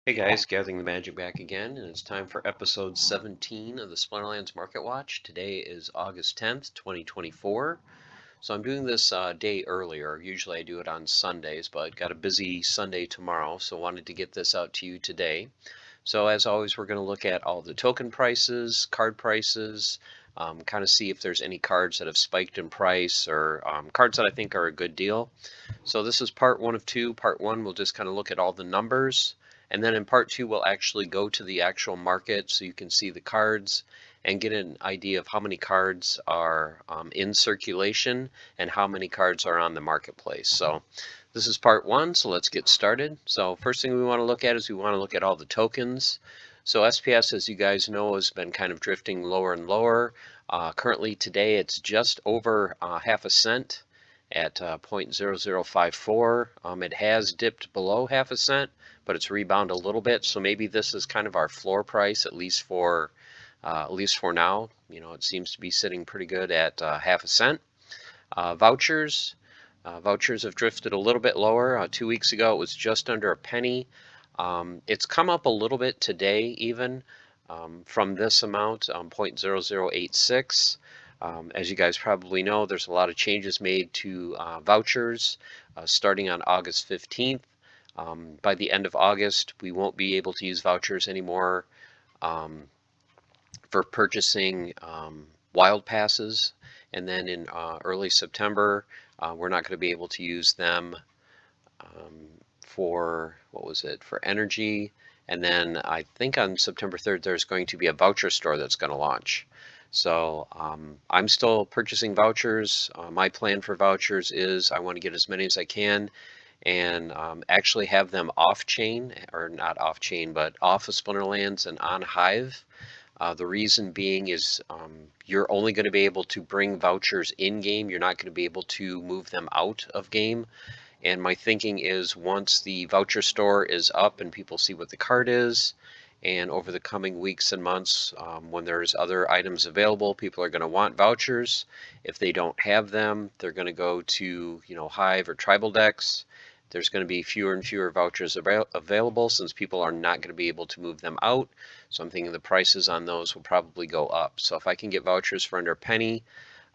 Hey guys, Gathering the Magic back again, and it's time for episode 17 of the Splinterlands Market Watch. Today is August 10th, 2024. So I'm doing this day earlier. Usually I do it on Sundays, but got a busy Sunday tomorrow, so wanted to get this out to you today. So as always, we're going to look at all the token prices, card prices, kind of see if there's any cards that have spiked in price or cards that I think are a good deal. So this is part one of two. Part one, we'll just kind of look at all the numbers. And then in part two, we'll actually go to the actual market so you can see the cards and get an idea of how many cards are in circulation and how many cards are on the marketplace. So this is part one, so let's get started. So first thing we want to look at is we want to look at all the tokens. So SPS, as you guys know, has been kind of drifting lower and lower. Currently today, it's just over half a cent at 0.0054. It has dipped below half a cent, but it's rebounded a little bit. So maybe this is kind of our floor price, at least for now. You know, it seems to be sitting pretty good at half a cent. Vouchers. Vouchers have drifted a little bit lower. 2 weeks ago, it was just under a penny. It's come up a little bit today, even from this amount, 0.0086. As you guys probably know, there's a lot of changes made to vouchers starting on August 15th. By the end of August, we won't be able to use vouchers anymore for purchasing wild passes. And then in early September, we're not going to be able to use them for, for energy. And then I think on September 3rd, there's going to be a voucher store that's going to launch. So I'm still purchasing vouchers. My plan for vouchers is I want to get as many as I can and actually have them off-chain, or not off-chain, but off of Splinterlands and on Hive. The reason being is you're only going to be able to bring vouchers in-game. You're not going to be able to move them out of game. And my thinking is once the voucher store is up and people see what the card is, and over the coming weeks and months, when there's other items available, people are going to want vouchers. If they don't have them, they're going to go to, Hive or Tribal Decks. There's going to be fewer and fewer vouchers available since people are not going to be able to move them out. So I'm thinking the prices on those will probably go up. So if I can get vouchers for under a penny,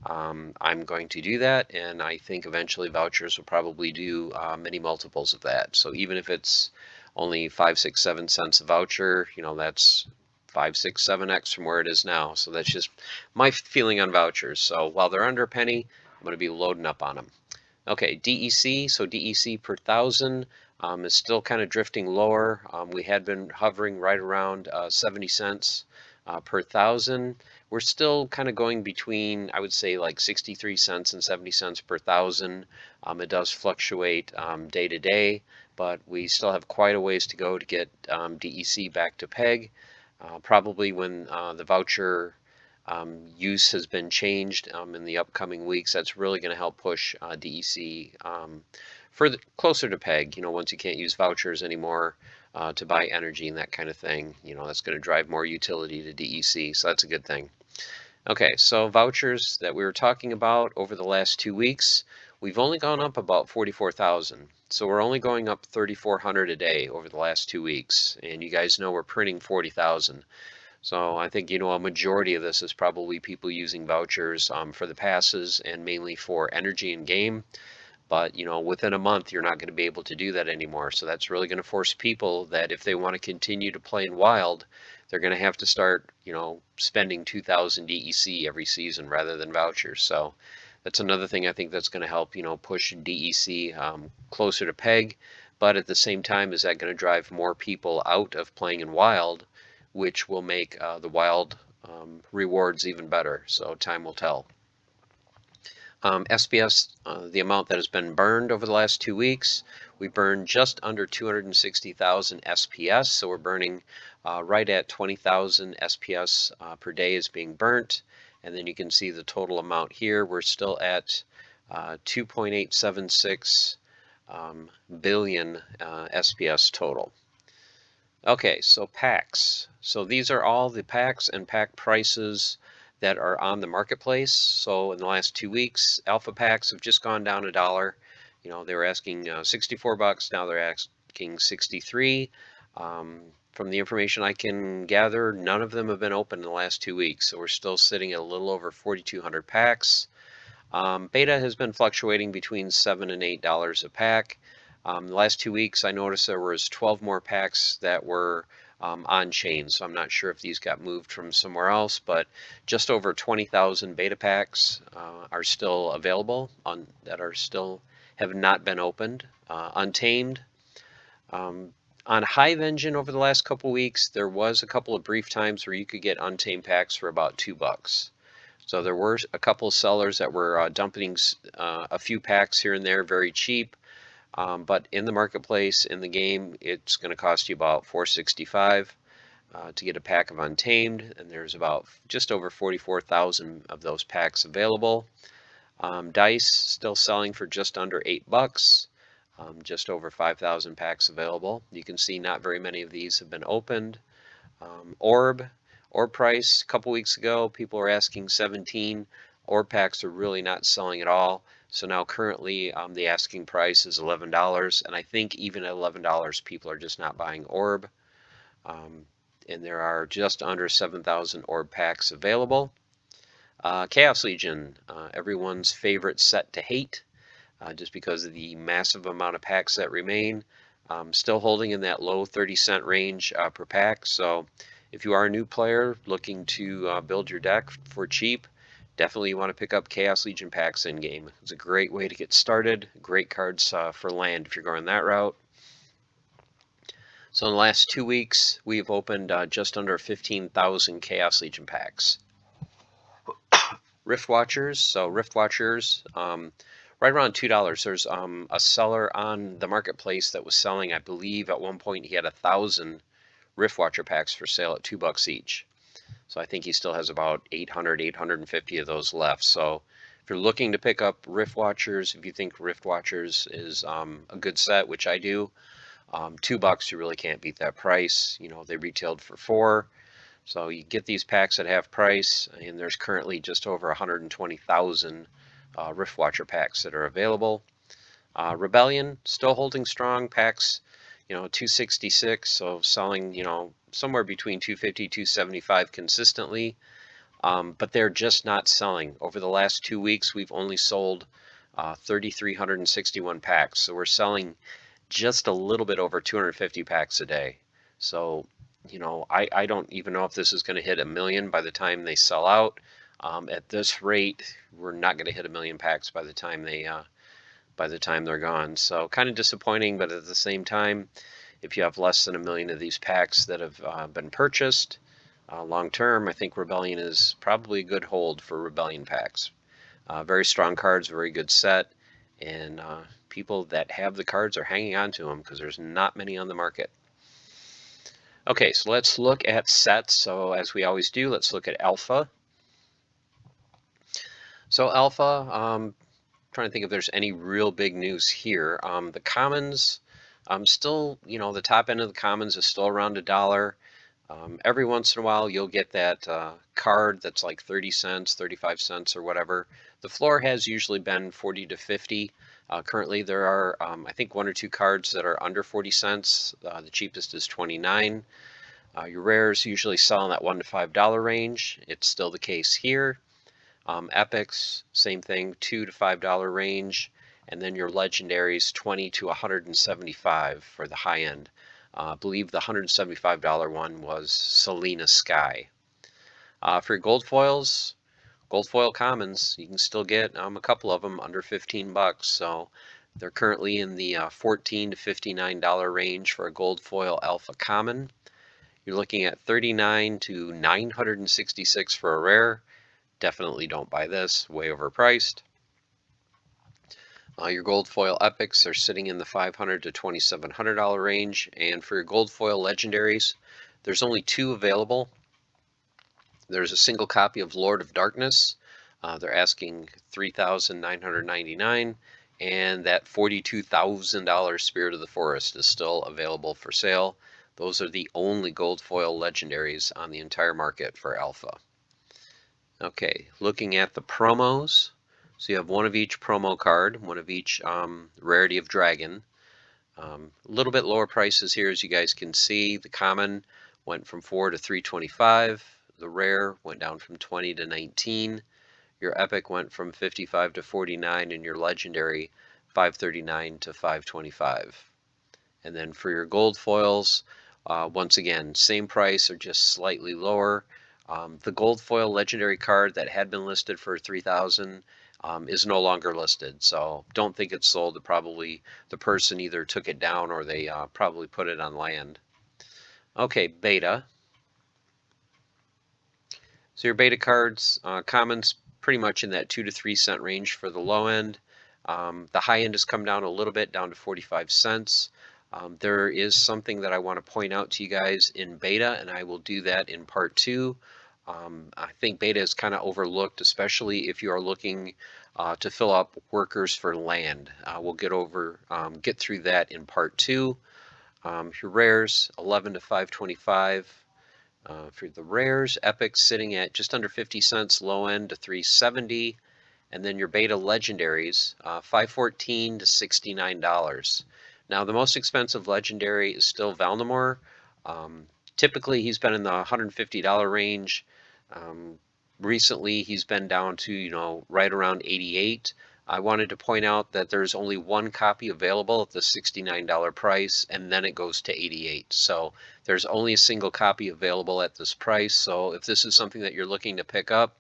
I'm going to do that, and I think eventually vouchers will probably do many multiples of that. So even if it's only 5, 6, 7 cents a voucher, that's 5, 6, 7x from where it is now. So that's just my feeling on vouchers. So while they're under a penny, I'm going to be loading up on them. Okay, DEC. So DEC per thousand is still kind of drifting lower. We had been hovering right around 70 cents per thousand. We're still kind of going between, I would say, like 63 cents and 70 cents per thousand. It does fluctuate day to day, but we still have quite a ways to go to get DEC back to peg. Probably when the voucher use has been changed in the upcoming weeks, that's really going to help push DEC closer to peg. Once you can't use vouchers anymore to buy energy and that kind of thing, that's going to drive more utility to DEC, so that's a good thing. Okay, so vouchers that we were talking about over the last 2 weeks, we've only gone up about 44,000. So we're only going up 3,400 a day over the last 2 weeks. And you guys know we're printing 40,000. So I think, a majority of this is probably people using vouchers for the passes and mainly for energy and game. But, within a month, you're not going to be able to do that anymore. So that's really going to force people that if they want to continue to play in Wild, they're going to have to start, spending 2,000 DEC every season rather than vouchers. So that's another thing I think that's going to help, push DEC closer to peg. But at the same time, is that going to drive more people out of playing in Wild, which will make the Wild rewards even better. So time will tell. SPS, the amount that has been burned over the last 2 weeks, we burned just under 260,000 SPS, so we're burning right at 20,000 SPS per day is being burnt. And then you can see the total amount here. We're still at 2.876 billion SPS total. Okay, so packs. So these are all the packs and pack prices that are on the marketplace. So in the last 2 weeks, alpha packs have just gone down $1. They were asking 64 bucks. Now they're asking 63. From the information I can gather, none of them have been opened in the last 2 weeks, so we're still sitting at a little over 4,200 packs. Beta has been fluctuating between $7 and $8 a pack. The last 2 weeks, I noticed there was 12 more packs that were on chain, so I'm not sure if these got moved from somewhere else, but just over 20,000 beta packs are still available that are still have not been opened. Untamed. On Hive Engine over the last couple weeks, there was a couple of brief times where you could get Untamed packs for about $2. So there were a couple of sellers that were dumping a few packs here and there very cheap, but in the marketplace, in the game, it's going to cost you about $4.65 to get a pack of Untamed, and there's about just over 44,000 of those packs available. Dice still selling for just under $8. Just over 5,000 packs available. You can see not very many of these have been opened. Orb price, a couple weeks ago, people were asking 17. Orb packs are really not selling at all. So now currently the asking price is $11, and I think even at $11, people are just not buying Orb. And there are just under 7,000 Orb packs available. Chaos Legion, everyone's favorite set to hate. Just because of the massive amount of packs that remain. Still holding in that low 30-cent range per pack. So if you are a new player looking to build your deck for cheap, definitely want to pick up Chaos Legion packs in game. It's a great way to get started. Great cards for land if you're going that route. So in the last 2 weeks, we've opened just under 15,000 Chaos Legion packs. Riftwatchers, so Riftwatchers, right around $2. There's a seller on the marketplace that was selling, I believe at one point he had 1,000 Riftwatcher packs for sale at $2 each. So I think he still has about 800, 850 of those left. So if you're looking to pick up Riftwatchers, if you think Riftwatchers is a good set, which I do, $2, you really can't beat that price. You know, they retailed for $4. So you get these packs at half price, and there's currently just over 120,000 Riftwatcher packs that are available. Rebellion still holding strong, packs, 266, so selling, somewhere between 250, 275 consistently. But they're just not selling. Over the last 2 weeks, we've only sold 3,361 packs, so we're selling just a little bit over 250 packs a day. So I don't even know if this is going to hit 1 million by the time they sell out. At this rate, we're not going to hit 1 million packs by the time they're gone. So kind of disappointing, but at the same time, if you have less than 1 million of these packs that have been purchased long term, I think Rebellion is probably a good hold for Rebellion packs. Very strong cards, very good set, and people that have the cards are hanging on to them because there's not many on the market. Okay, so let's look at sets. So as we always do, let's look at Alpha. So Alpha, trying to think if there's any real big news here. The commons, still, the top end of the commons is still around $1. Every once in a while, you'll get that card that's like 30 cents, 35 cents, or whatever. The floor has usually been 40 to 50. Currently, there are, I think, 1 or 2 cards that are under 40 cents. The cheapest is 29. Your rares usually sell in that $1 to $5 range. It's still the case here. Epics, same thing, $2 to $5 range. And then your legendaries, 20 to 175 for the high end. I believe the $175 one was Selena Sky. For your gold foils, gold foil commons, you can still get a couple of them under $15. So they're currently in the $14 to $59 range for a gold foil alpha common. You're looking at $39 to $966 for a rare. Definitely don't buy this, way overpriced. Your gold foil epics are sitting in the $500 to $2,700 range, and for your gold foil legendaries, there's only 2 available. There's a single copy of Lord of Darkness. They're asking $3,999, and that $42,000 Spirit of the Forest is still available for sale. Those are the only gold foil legendaries on the entire market for Alpha. Okay, looking at the promos. So you have one of each promo card, one of each rarity of dragon. A little bit lower prices here, as you guys can see. The common went from 4 to 325. The rare went down from 20 to 19. Your epic went from 55 to 49, and your legendary 539 to 525. And then for your gold foils, once again, same price or just slightly lower. The gold foil legendary card that had been listed for 3,000 is no longer listed. So don't think it's sold. Probably the person either took it down or they probably put it on land. Okay, beta. So your beta cards, commons pretty much in that 2 to 3 cent range for the low end. The high end has come down a little bit, down to 45 cents. There is something that I want to point out to you guys in beta, and I will do that in part 2. I think beta is kind of overlooked, especially if you are looking to fill up workers for land. We'll get through that in part 2. Your rares, 11 to 525. For the rares, Epic's sitting at just under 50 cents, low end to 370, and then your beta legendaries, 514 to $69. Now the most expensive legendary is still Valnamore. Typically he's been in the $150 range. Recently he's been down to right around 88. I wanted to point out that there's only one copy available at the $69 price, and then it goes to 88. So there's only a single copy available at this price. So if this is something that you're looking to pick up,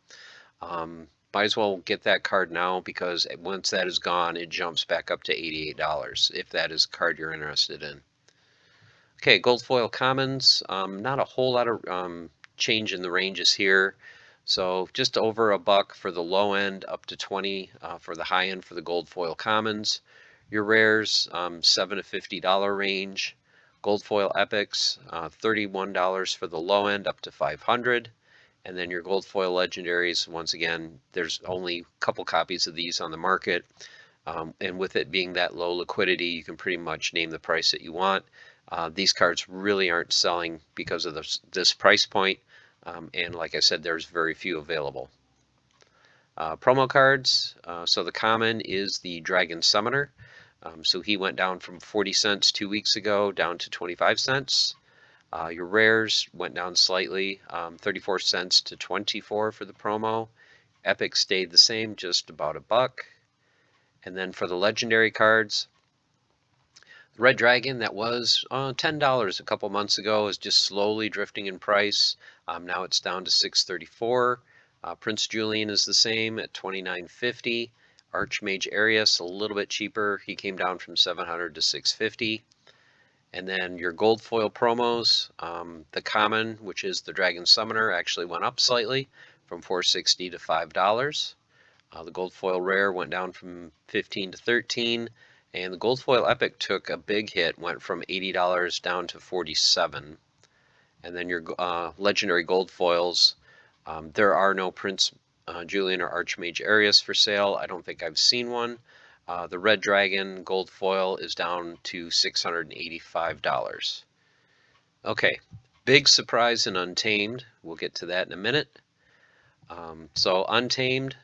might as well get that card now, because once that is gone, it jumps back up to $88 if that is a card you're interested in. Okay, gold foil commons, not a whole lot of change in the ranges here. So just over $1 for the low end, up to 20 for the high end for the gold foil commons. Your rares, $7 to $50 range. Gold foil epics, $31 for the low end, up to 500. And then your gold foil legendaries, once again, there's only a couple copies of these on the market. And with it being that low liquidity, you can pretty much name the price that you want. These cards really aren't selling because of this price point. And like I said, there's very few available. Promo cards, so the common is the Dragon Summoner. So he went down from 40 cents 2 weeks ago down to 25 cents. Your rares went down slightly, 34 cents to 24 for the promo. Epic stayed the same, just about $1. And then for the legendary cards, the Red Dragon that was $10 a couple months ago is just slowly drifting in price. Now it's down to $6.34. Prince Julian is the same at $29.50. Archmage Arius a little bit cheaper. He came down from $700 to $650. And then your gold foil promos, the common, which is the Dragon Summoner, actually went up slightly from $4.60 to $5. The gold foil rare went down from 15 to 13, and the gold foil epic took a big hit, went from $80 down to 47. And then your legendary gold foils, there are no Prince Julian or Archmage Arius for sale. I don't think I've seen one. The Red Dragon gold foil is down to $685. Okay, big surprise in Untamed. We'll get to that in a minute. So Untamed,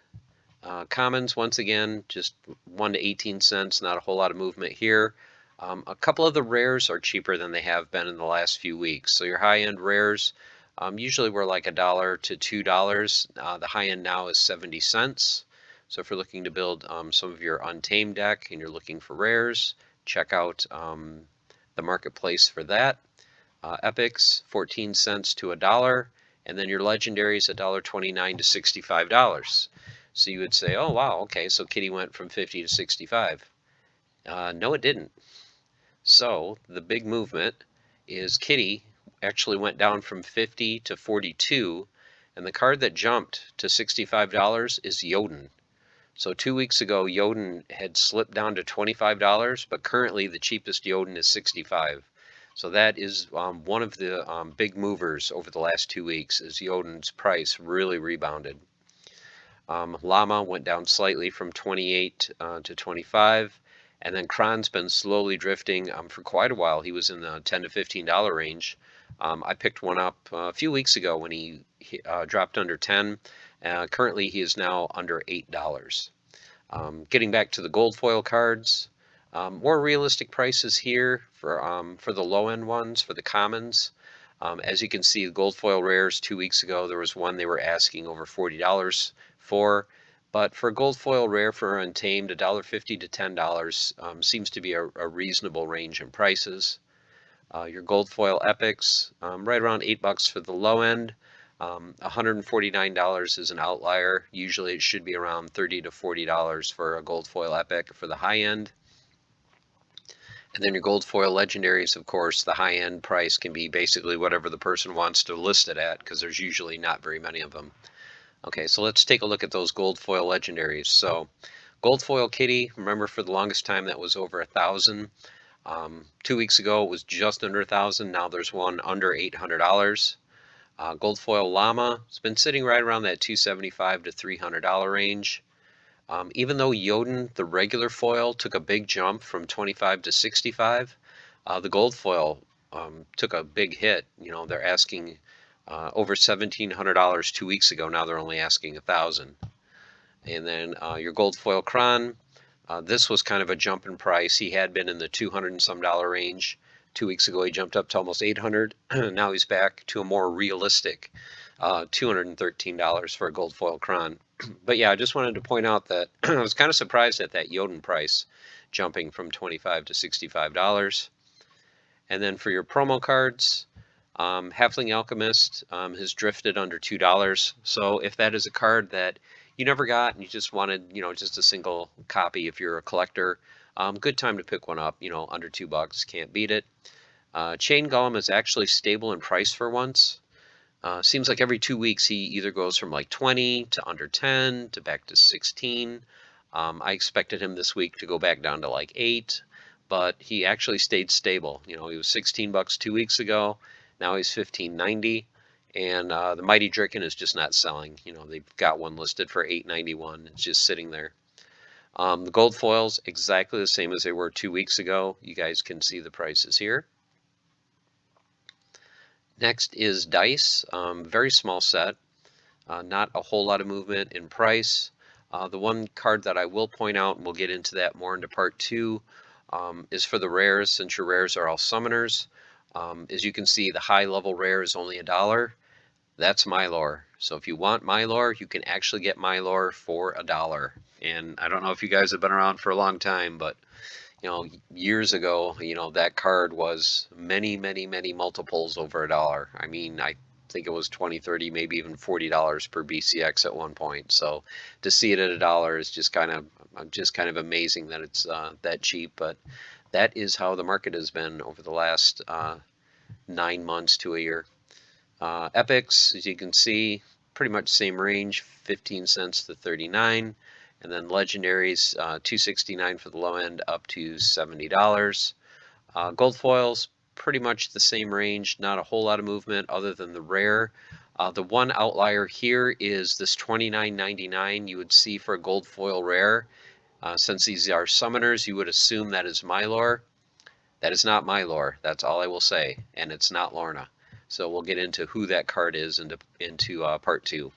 commons, once again, just 1 to 18 cents, not a whole lot of movement here. A couple of the rares are cheaper than they have been in the last few weeks. So your high-end rares usually were like $1 to $2. The high-end now is 70 cents. So if you're looking to build some of your Untamed deck and you're looking for rares, check out the marketplace for that. Epics, 14 cents to $1. And then your legendaries, $1.29 to $65. So you would say, oh wow, okay, so Kitty went from 50 to 65. No, it didn't. So the big movement is Kitty actually went down from 50 to 42, and the card that jumped to $65 is Jotun. So 2 weeks ago, Jotun had slipped down to $25, but currently the cheapest Jotun is $65. So that is one of the big movers over the last 2 weeks, is Jotun's price really rebounded. Llama went down slightly from 28 to 25, and then Kron's been slowly drifting for quite a while. He was in the $10 to $15 range. I picked one up a few weeks ago when he dropped under 10. Currently he is now under $8. Getting back to the gold foil cards, More realistic prices here for the low end ones, for the commons. As you can see, the gold foil rares 2 weeks ago, there was one they were asking over $40 for. But for a gold foil rare for Untamed, $1.50 to $10 seems to be a reasonable range in prices. Your gold foil epics, right around $8 for the low end. $149 is an outlier. Usually it should be around $30 to $40 for a gold foil epic for the high end. And then your gold foil legendaries, of course, the high end price can be basically whatever the person wants to list it at, because there's usually not very many of them. Okay, so let's take a look at those gold foil legendaries. So gold foil kitty, remember for the longest time that was over 1,000. 2 weeks ago it was just under 1,000. Now there's one under $800. Gold foil llama, it's been sitting right around that $275 to $300 range. Even though Jotun, the regular foil, took a big jump from 25 to 65, the gold foil took a big hit. You know, they're asking over $1,700 2 weeks ago. Now they're only asking 1,000. And then your gold foil Kron, this was kind of a jump in price. He had been in the $200 and some range. 2 weeks ago he jumped up to almost 800. Now he's back to a more realistic $213 for a gold foil Kron. But yeah, I just wanted to point out that I was kind of surprised at that Jotun price jumping from $25 to $65. And then for your promo cards, Halfling Alchemist has drifted under $2. So if that is a card that you never got and you just wanted, you know, just a single copy if you're a collector, good time to pick one up, you know, under $2, can't beat it. Chain Golem is actually stable in price for once. Seems like every 2 weeks he either goes from like 20 to under 10 to back to 16. I expected him this week to go back down to like 8, but he actually stayed stable. You know, he was $16 2 weeks ago. Now he's $15.90, and the Mighty Dricken is just not selling. You know, they've got one listed for $8.91. It's just sitting there. The gold foils exactly the same as they were 2 weeks ago. You guys can see the prices here. Next is dice, very small set, not a whole lot of movement in price. The one card that I will point out, and we'll get into that more into part 2, is for the rares, since your rares are all summoners. As you can see, the high level rare is only $1. That's Mylor. So if you want Mylor, you can actually get Mylor for $1. And I don't know if you guys have been around for a long time, but you know, years ago, you know, that card was many multiples over $1. I mean, I think it was 20, 30, maybe even $40 per BCX at one point. So to see it at $1 is just kind of amazing that it's that cheap. But that is how the market has been over the last 9 months to a year. Epics, as you can see, pretty much same range, 15 cents to 39. And then legendaries, $269 for the low end, up to $70. Gold foils, pretty much the same range, not a whole lot of movement other than the rare. The one outlier here is this $29.99 you would see for a gold foil rare. Since these are summoners, you would assume that is Mylor. That is not Mylor, that's all I will say, and it's not Lorna. So we'll get into who that card is into part 2.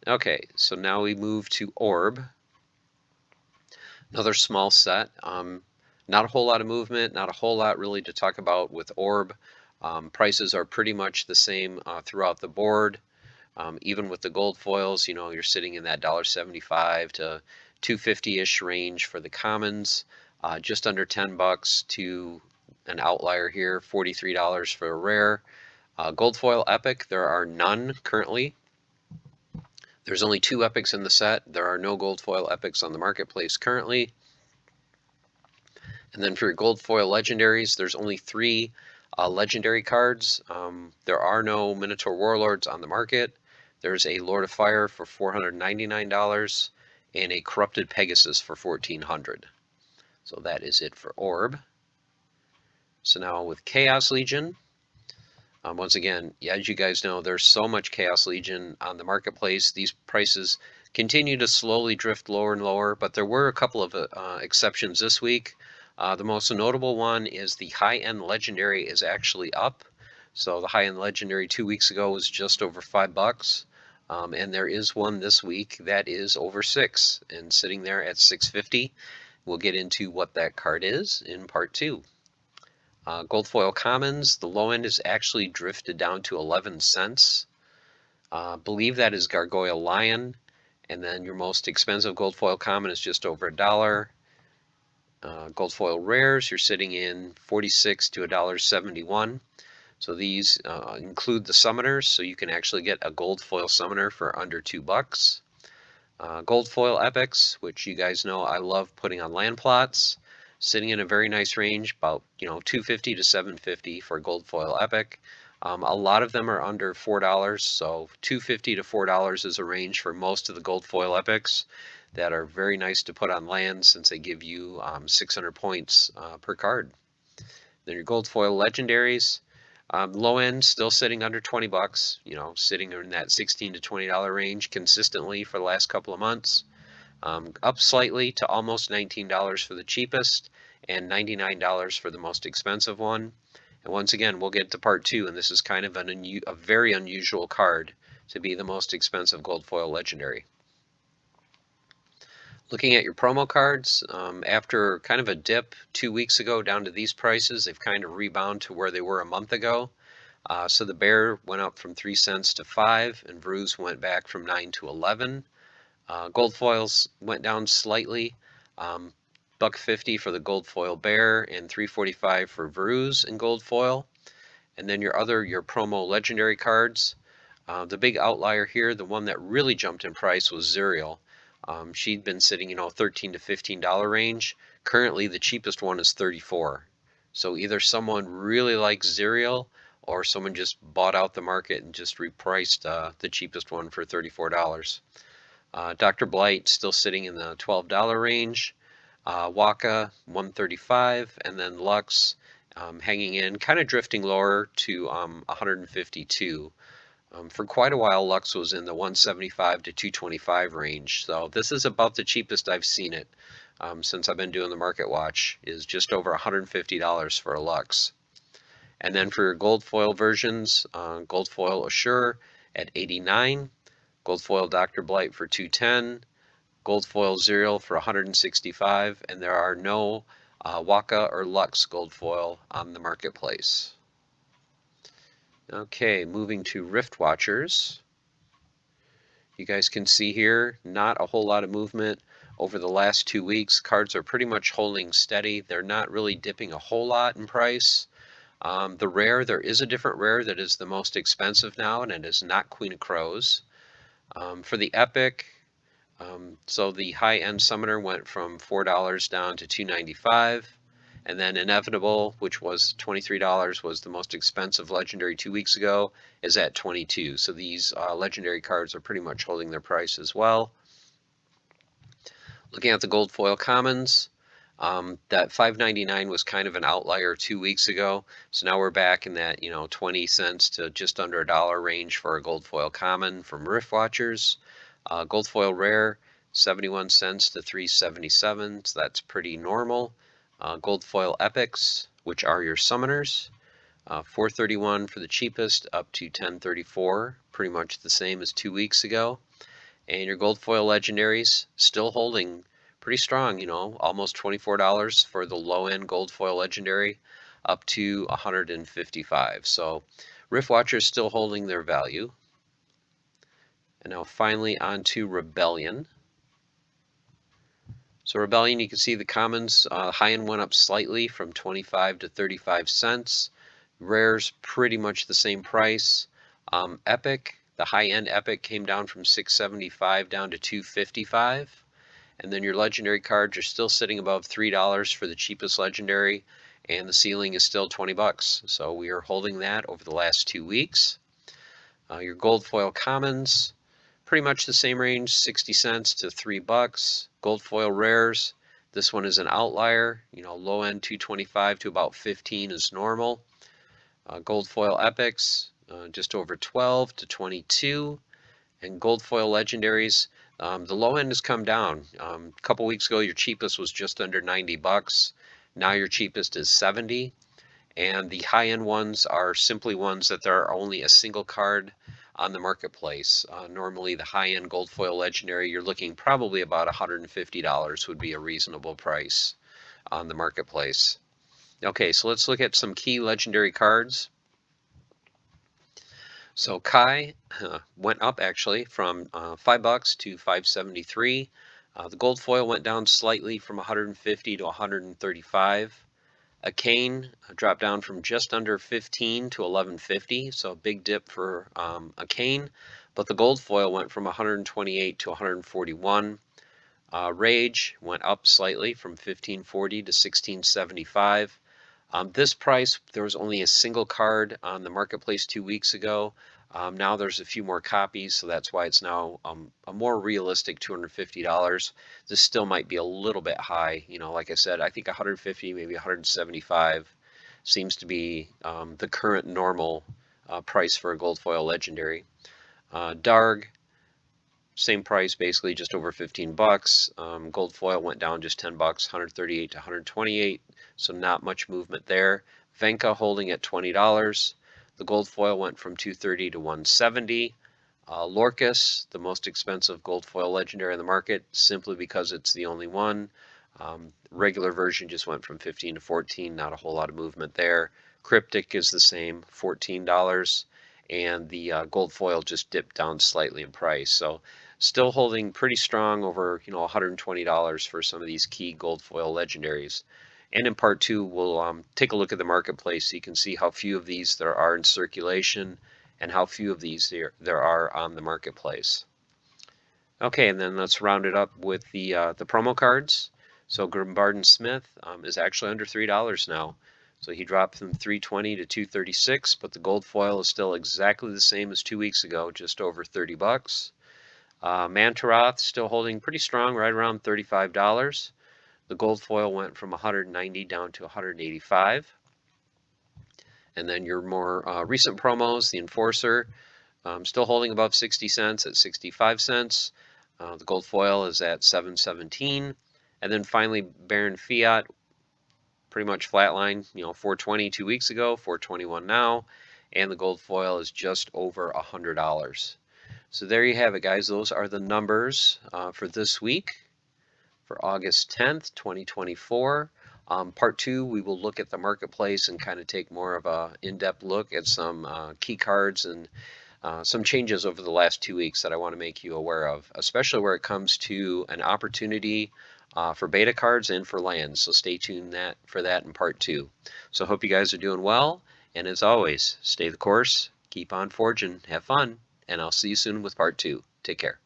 Okay, so now we move to Orb. Another small set. Not a whole lot of movement, not a whole lot really to talk about with Orb. Prices are pretty much the same throughout the board. Even with the gold foils, you know, you're sitting in that $1.75 to $2.50-ish range for the commons. Just under $10 to an outlier here, $43 for a rare. Gold foil epic, there are none currently. There's only 2 epics in the set. There are no gold foil epics on the marketplace currently. And then for your gold foil legendaries, there's only 3 legendary cards. There are no Minotaur Warlords on the market. There's a Lord of Fire for $499 and a Corrupted Pegasus for $1,400. So that is it for Orb. So now with Chaos Legion, once again, as you guys know, there's so much Chaos Legion on the marketplace. These prices continue to slowly drift lower and lower, but there were a couple of exceptions this week. The most notable one is the high-end legendary is actually up. So the high-end legendary 2 weeks ago was just over $5, and there is one this week that is over $6 and sitting there at $6.50. We'll get into what that card is in part 2. Gold foil commons, the low end is actually drifted down to 11 cents. Believe that is Gargoyle Lion, and then your most expensive gold foil common is just over $1. Gold foil rares, you're sitting in 46 to $1.71. So these include the summoners, so you can actually get a gold foil summoner for under $2. Gold foil epics, which you guys know I love putting on land plots, sitting in a very nice range, about $2.50 to $7.50 for gold foil epic. A lot of them are under $4, so $2.50 to $4 is a range for most of the gold foil epics that are very nice to put on land since they give you 600 points per card. Then your gold foil legendaries, low end still sitting under 20 bucks, sitting in that $16 to $20 range consistently for the last couple of months. Up slightly to almost $19 for the cheapest and $99 for the most expensive one. And once again, we'll get to part 2, and this is kind of a very unusual card to be the most expensive gold foil legendary. Looking at your promo cards, after kind of a dip 2 weeks ago down to these prices, they've kind of rebounded to where they were a month ago. So the bear went up from 3 cents to 5, and Vruz went back from 9 to 11. Gold foils went down slightly, $1.50 for the gold foil bear and $3.45 for Vruz in gold foil. And then your promo legendary cards. The big outlier here, the one that really jumped in price, was Zerial. She'd been sitting, $13 to $15 range. Currently, the cheapest one is $34. So either someone really likes Zerial, or someone just bought out the market and just repriced the cheapest one for $34. Dr. Blight still sitting in the $12 range. Waka $135, and then Lux hanging in, kind of drifting lower to $152. For quite a while, Lux was in the $175 to $225 range. So this is about the cheapest I've seen it since I've been doing the Market Watch, is just over $150 for a Lux. And then for your gold foil versions, gold foil Assure at $89, gold foil Dr. Blight for $210, gold foil Zerial for $165, and there are no Waka or Lux gold foil on the marketplace. Okay, moving to Riftwatchers. You guys can see here, not a whole lot of movement over the last 2 weeks. Cards are pretty much holding steady. They're not really dipping a whole lot in price. The rare, there is a different rare that is the most expensive now, and it is not Queen of Crows. For the epic, so the high-end summoner went from $4 down to $2.95, and then Inevitable, which was $23, was the most expensive legendary 2 weeks ago, is at $22. So these legendary cards are pretty much holding their price as well. Looking at the gold foil commons, that $5.99 was kind of an outlier 2 weeks ago. So now we're back in that 20 cents to just under $1 range for a gold foil common from Riftwatchers. Gold foil rare, 71 cents to $3.77. So that's pretty normal. Gold foil epics, which are your summoners, $4.31 for the cheapest, up to $10.34, pretty much the same as 2 weeks ago. And your gold foil legendaries still holding pretty strong, almost $24 for the low end gold foil legendary, up to $155. So Riftwatchers still holding their value. And now finally on to Rebellion. So Rebellion, you can see the commons, high end went up slightly from 25 to 35 cents. Rares pretty much the same price. Epic, the high end Epic came down from $6.75 down to $2.55. And then your legendary cards are still sitting above $3 for the cheapest legendary, and the ceiling is still 20 bucks. So we are holding that over the last 2 weeks. Your gold foil commons, pretty much the same range, 60 cents to $3. Gold foil rares, this one is an outlier. Low end 225 to about 15 is normal. Gold foil epics, just over 12 to 22. And gold foil legendaries, the low end has come down. A couple weeks ago, your cheapest was just under 90 bucks. Now your cheapest is 70. And the high end ones are simply ones that there are only a single card on the marketplace. Normally the high-end gold foil legendary, you're looking probably about $150 would be a reasonable price on the marketplace. Okay, so let's look at some key legendary cards. So Kai went up actually from $5 to $5.73. The gold foil went down slightly from 150 to 135. A cane dropped down from just under 15 to 11.50, so a big dip for a cane. But the gold foil went from 128 to 141. Rage went up slightly from 15.40 to 16.75. This price, there was only a single card on the marketplace 2 weeks ago. Now there's a few more copies, so that's why it's now a more realistic $250. This still might be a little bit high. You know, like I said, I think 150, maybe 175 seems to be the current normal price for a gold foil legendary. Darg, same price, basically just over 15 bucks. Gold foil went down just 10 bucks, 138 to 128, so not much movement there. Venka holding at $20. The gold foil went from 230 to 170. Lorcus, the most expensive gold foil legendary in the market, simply because it's the only one. Regular version just went from 15 to 14, not a whole lot of movement there. Cryptic is the same, $14, and the gold foil just dipped down slightly in price. So still holding pretty strong over, you know, $120 for some of these key gold foil legendaries. And in part two, we'll take a look at the marketplace so you can see how few of these there are in circulation and how few of these there are on the marketplace. Okay, and then let's round it up with the promo cards. So Grimbarden Smith is actually under $3 now. So he dropped from 320 to 236, but the gold foil is still exactly the same as 2 weeks ago, just over 30 bucks. Mantaroth still holding pretty strong, right around $35. The gold foil went from 190 down to 185. And then your more recent promos, the Enforcer, still holding above 60 cents at 65 cents. The gold foil is at 7.17. And then finally, Baron Fiat, pretty much flatline, you know, 420 2 weeks ago, 421 now, and the gold foil is just over $100. So there you have it, guys. Those are the numbers for this week, for August 10th, 2024. Part two, we will look at the marketplace and kind of take more of a in-depth look at some key cards and some changes over the last 2 weeks that I want to make you aware of, especially where it comes to an opportunity for beta cards and for lands. So stay tuned for that in part two. So hope you guys are doing well. And as always, stay the course, keep on forging, have fun, and I'll see you soon with part two. Take care.